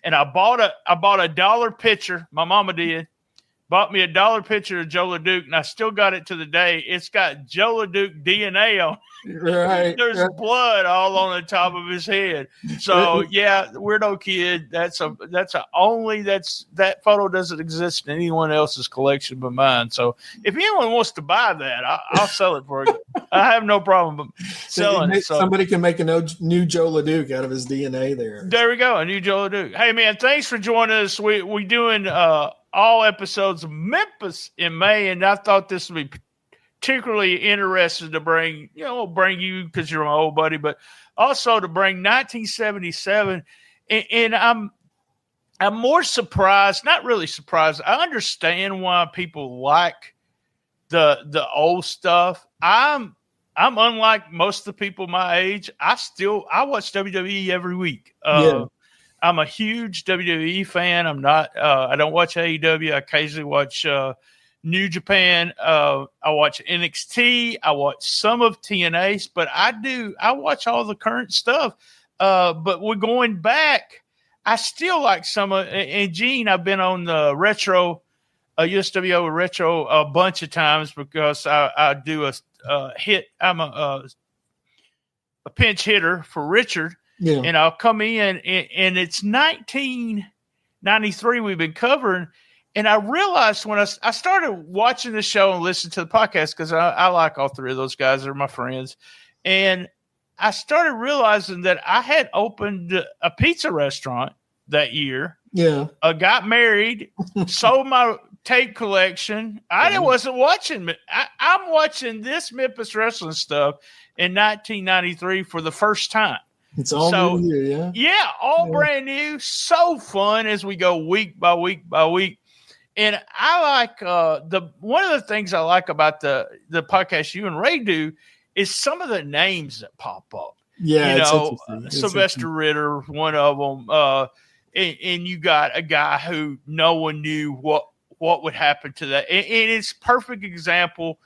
Speaker 2: and I bought a $1 pitcher. My mama bought me a $1 pitcher of Joe LeDuc, and I still got it to the day. It's got Joe LeDuc DNA on it.
Speaker 6: Right.
Speaker 2: There's blood all on the top of his head. So weirdo kid. That photo doesn't exist in anyone else's collection but mine. So if anyone wants to buy that, I'll sell it for you. I have no problem selling it. So
Speaker 6: somebody can make a new Joe LeDuc out of his DNA there.
Speaker 2: There we go, a new Joe LeDuc. Hey man, thanks for joining us. We doing all episodes of Memphis in May, and I thought this would be particularly interested to bring you because you're my old buddy, but also to bring 1977. And I'm more surprised, not really surprised. I understand why people like the old stuff. I'm unlike most of the people my age. I watch WWE every week. I'm a huge WWE fan. I don't watch AEW. I occasionally watch New Japan. I watch NXT. I watch some of TNA, but I watch all the current stuff. But we're going back. I still like some of, and Gene, I've been on the retro, USWO retro a bunch of times because I do a hit. I'm a pinch hitter for Richard.
Speaker 6: Yeah.
Speaker 2: And I'll come in, and it's 1993 we've been covering. And I realized when I started watching the show and listening to the podcast, because I like all three of those guys. They're my friends. And I started realizing that I had opened a pizza restaurant that year.
Speaker 6: Yeah.
Speaker 2: Got married, sold my tape collection. I wasn't watching. I'm watching this Memphis Wrestling stuff in 1993 for the first time.
Speaker 6: It's all new,
Speaker 2: brand new. So fun as we go week by week by week. And I like one of the things I like about the podcast you and Ray do is some of the names that pop up.
Speaker 6: Yeah,
Speaker 2: Sylvester Ritter, one of them, and you got a guy who no one knew what would happen to that. And it's a perfect example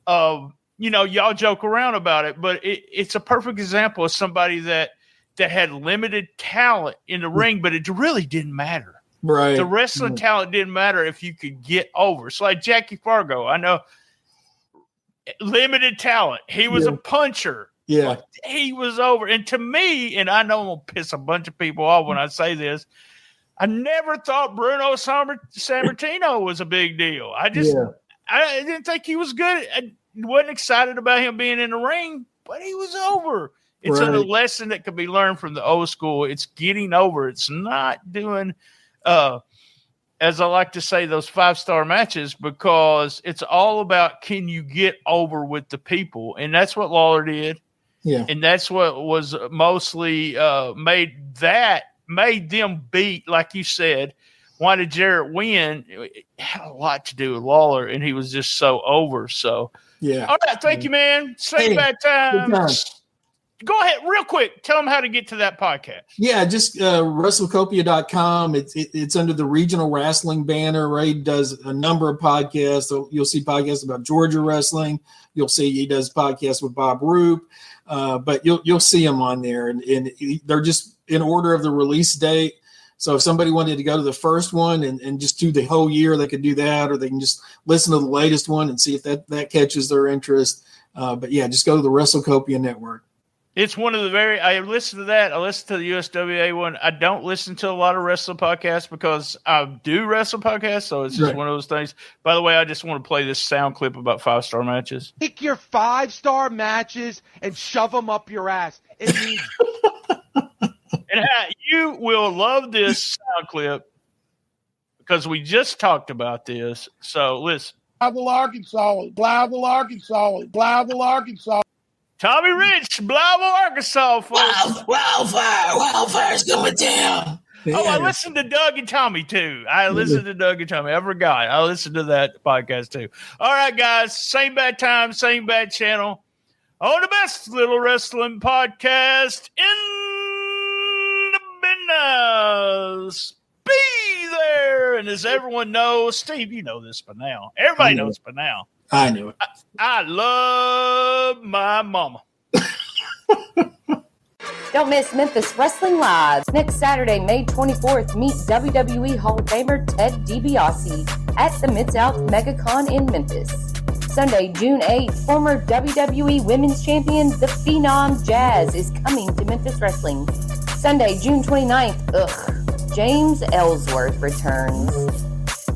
Speaker 2: of, y'all joke around about it, but it's a perfect example of somebody that had limited talent in the ring, but it really didn't matter.
Speaker 6: Right.
Speaker 2: The wrestling talent didn't matter if you could get over. It's like Jackie Fargo. I know limited talent. He was a puncher.
Speaker 6: Yeah.
Speaker 2: But he was over. And to me, and I know I'm going to piss a bunch of people off when I say this, I never thought Bruno Sammartino was a big deal. I didn't think he was good. I wasn't excited about him being in the ring, but he was over. It's a lesson that could be learned from the old school. It's getting over. It's not doing, as I like to say, those 5-star matches, because it's all about, can you get over with the people? And that's what Lawler did.
Speaker 6: Yeah.
Speaker 2: And that's what was mostly made them beat, like you said. Why did Jarrett win? It had a lot to do with Lawler, and he was just so over. So,
Speaker 6: yeah.
Speaker 2: All right. Thank you, man. Same bad time. Go ahead real quick. Tell them how to get to that podcast.
Speaker 6: Yeah, just WrestleCopia.com. It's under the regional wrestling banner. Ray does a number of podcasts. So you'll see podcasts about Georgia wrestling. You'll see he does podcasts with Bob Roop. But you'll see them on there, and they're just in order of the release date. So if somebody wanted to go to the first one and just do the whole year, they could do that, or they can just listen to the latest one and see if that catches their interest. But yeah, just go to the WrestleCopia network.
Speaker 2: It's one of the I listen to that. I listen to the USWA one. I don't listen to a lot of wrestling podcasts because I do wrestle podcasts. So it's just one of those things. By the way, I just want to play this sound clip about 5-star matches.
Speaker 8: Take your 5-star matches and shove them up your ass. It means
Speaker 2: and you will love this sound clip because we just talked about this. So listen.
Speaker 9: Blavel, Arkansas. Blavel, Arkansas. Blavel, Arkansas.
Speaker 2: Tommy Rich, Blavel, Arkansas, folks.
Speaker 9: Wildfire's coming down.
Speaker 6: Yeah.
Speaker 2: Oh, I listened to Doug and Tommy, too. I listened to Doug and Tommy. I forgot. I listened to that podcast, too. All right, guys. Same bad time, same bad channel. On the best little wrestling podcast in the business. Be there. And as everyone knows, Steve, you know this by now. Everybody knows by now.
Speaker 6: I knew it.
Speaker 2: I love my mama.
Speaker 1: Don't miss Memphis Wrestling Live. Next Saturday, May 24th, meet WWE Hall of Famer Ted DiBiase at the Mid-South MegaCon in Memphis. Sunday, June 8th, former WWE Women's Champion, The Phenom Jazz, is coming to Memphis Wrestling. Sunday, June 29th, James Ellsworth returns.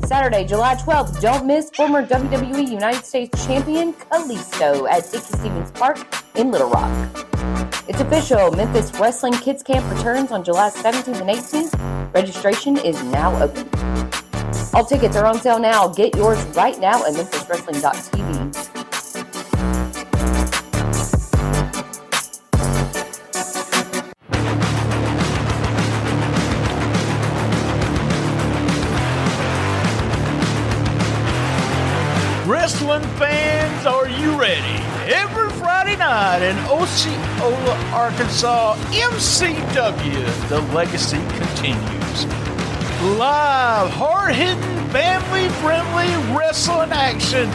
Speaker 1: Saturday, July 12th, don't miss former WWE United States Champion Kalisto at Dickie Stevens Park in Little Rock. It's official, Memphis Wrestling Kids Camp returns on July 17th and 18th. Registration is now open. All tickets are on sale now. Get yours right now at memphiswrestling.tv.
Speaker 2: Wrestling fans, are you ready? Every Friday night in Osceola, Arkansas, MCW, the legacy continues. Live, hard-hitting, family-friendly wrestling action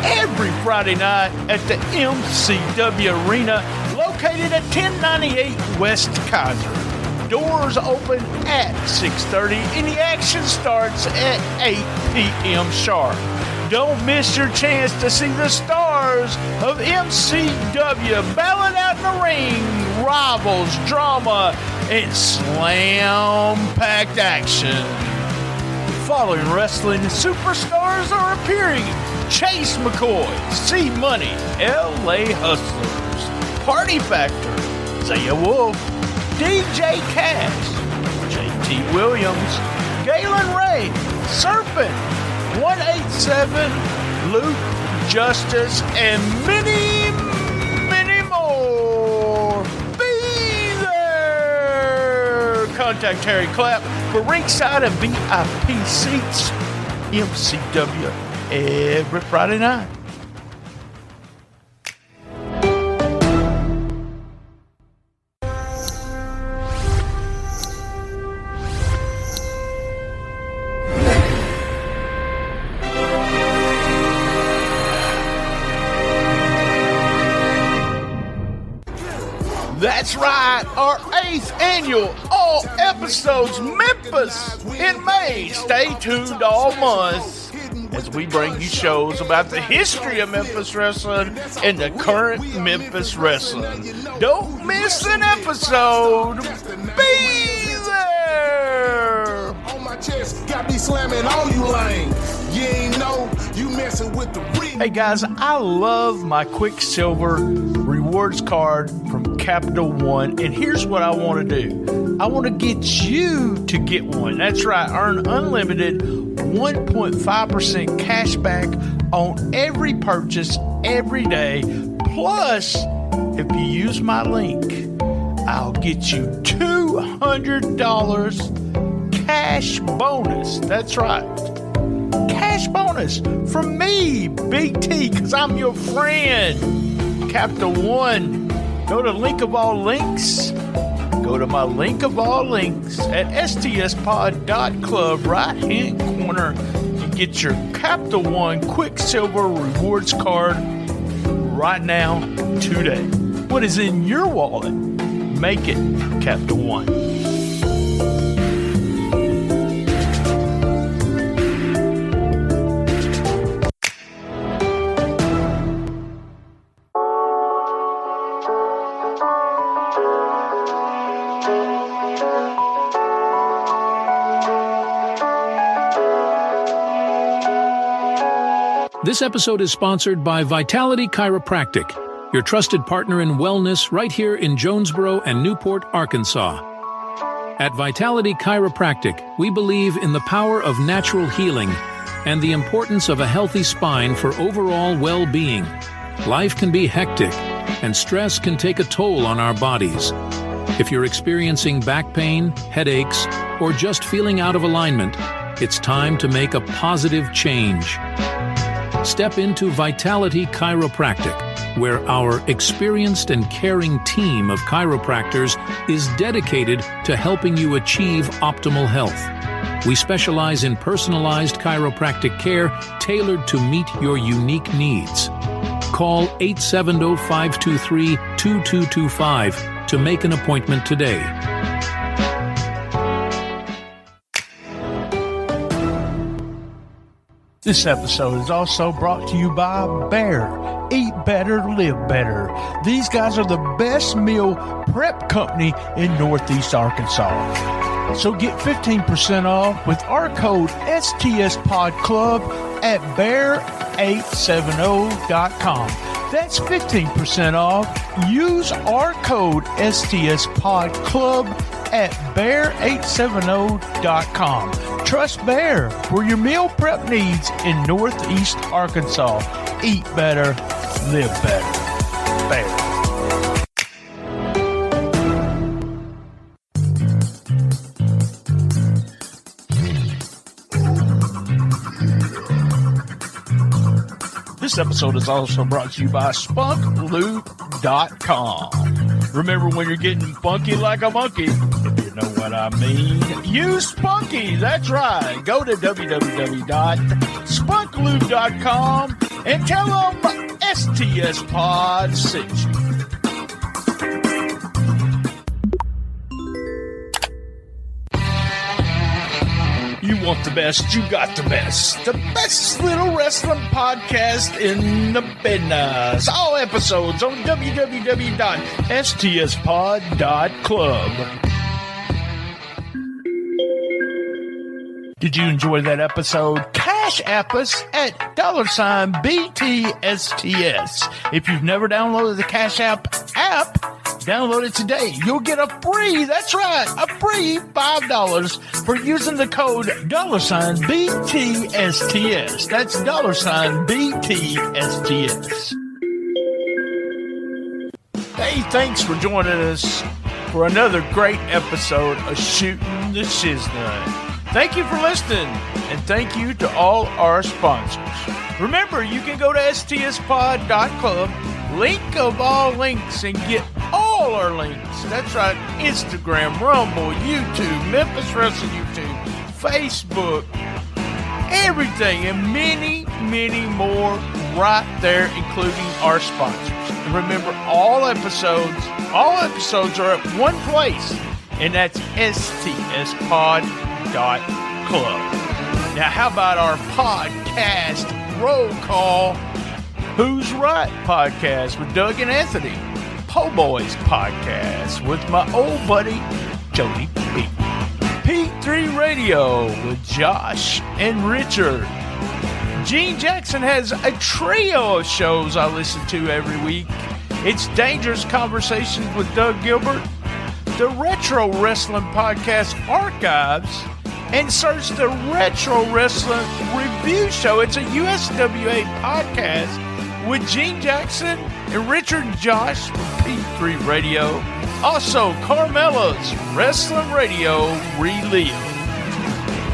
Speaker 2: every Friday night at the MCW Arena, located at 1098 West Kaiser. Doors open at 6:30 and the action starts at 8 p.m. sharp. Don't miss your chance to see the stars of MCW battling out in the ring, rivals, drama, and slam-packed action. Following wrestling superstars are appearing: Chase McCoy, C-Money, LA Hustlers, Party Factor, Zaya Wolf, DJ Cash, JT Williams, Galen Ray, Serpent, 187, Luke Justice, and many, many more. Be there! Contact Terry Clapp for ringside and VIP seats. MCW every Friday night. That's right, our 8th annual all episodes Memphis in May. Stay tuned all month as we bring you shows about the history of Memphis Wrestling and the current Memphis Wrestling. Don't miss an episode. Be there!
Speaker 3: On my chest, got me slamming on you lame. You ain't know you messing with the real.
Speaker 2: Hey guys, I love my Quicksilver rewards card from Capital One, and here's what I want to do. I want to get you to get one. That's right, earn unlimited 1.5% cash back on every purchase every day. Plus, if you use my link, I'll get you $200 cash bonus. That's right. Cash bonus from me, BT, because I'm your friend. Capital One. Go to link of all links. Go to my link of all links at STSPod.club, right hand corner, and get your Capital One Quicksilver rewards card right now, today. What is in your wallet? Make it Capital One.
Speaker 4: This episode is sponsored by Vitality Chiropractic, your trusted partner in wellness right here in Jonesboro and Newport, Arkansas. At Vitality Chiropractic, we believe in the power of natural healing and the importance of a healthy spine for overall well-being. Life can be hectic, and stress can take a toll on our bodies. If you're experiencing back pain, headaches, or just feeling out of alignment, it's time to make a positive change. Step into Vitality Chiropractic, where our experienced and caring team of chiropractors is dedicated to helping you achieve optimal health. We specialize in personalized chiropractic care tailored to meet your unique needs. Call 870-523-2225 to make an appointment today.
Speaker 2: This episode is also brought to you by Bear. Eat better, live better. These guys are the best meal prep company in Northeast Arkansas. So get 15% off with our code STSPodClub at bear870.com. That's 15% off. Use our code STSPodClub at bear870.com. Trust Bear for your meal prep needs in Northeast Arkansas. Eat better, live better. Bear. This episode is also brought to you by SpunkLube.com. Remember, when you're getting funky like a monkey, if you know what I mean, use Spunky. That's right. Go to www.spunklube.com and tell them STSPod sent you. You want the best, you got the best. The best little wrestling podcast in the business. All episodes on www.stspod.club. Did you enjoy that episode? Cash app us at $BTSTS. If you've never downloaded the Cash App, download it today. You'll get a free, that's right, a free $5 for using the code $BTSTS. That's $BTSTS. Hey, thanks for joining us for another great episode of Shootin The Shiznit. Thank you for listening, and thank you to all our sponsors. Remember, you can go to stspod.club, link of all links, and get all our links. That's right, Instagram, Rumble, YouTube, Memphis Wrestling YouTube, Facebook, everything, and many, many more right there, including our sponsors. And remember, all episodes are at one place, and that's stspod.club. Now, how about our podcast roll call? Who's Right podcast with Doug and Anthony. Po' Boys podcast with my old buddy Jody P. P3 Radio with Josh and Richard. Gene Jackson has a trio of shows I listen to every week. It's Dangerous Conversations with Doug Gilbert, the Retro Wrestling Podcast Archives, and search the Retro Wrestling Review Show. It's a USWA podcast with Gene Jackson and Richard and Josh from P3 Radio. Also, Carmela's Wrestling Radio Relive.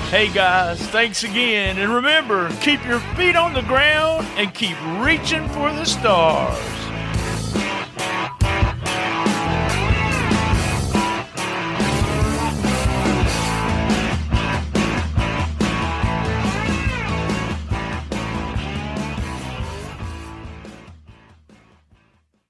Speaker 2: Hey guys, thanks again. And remember, keep your feet on the ground and keep reaching for the stars.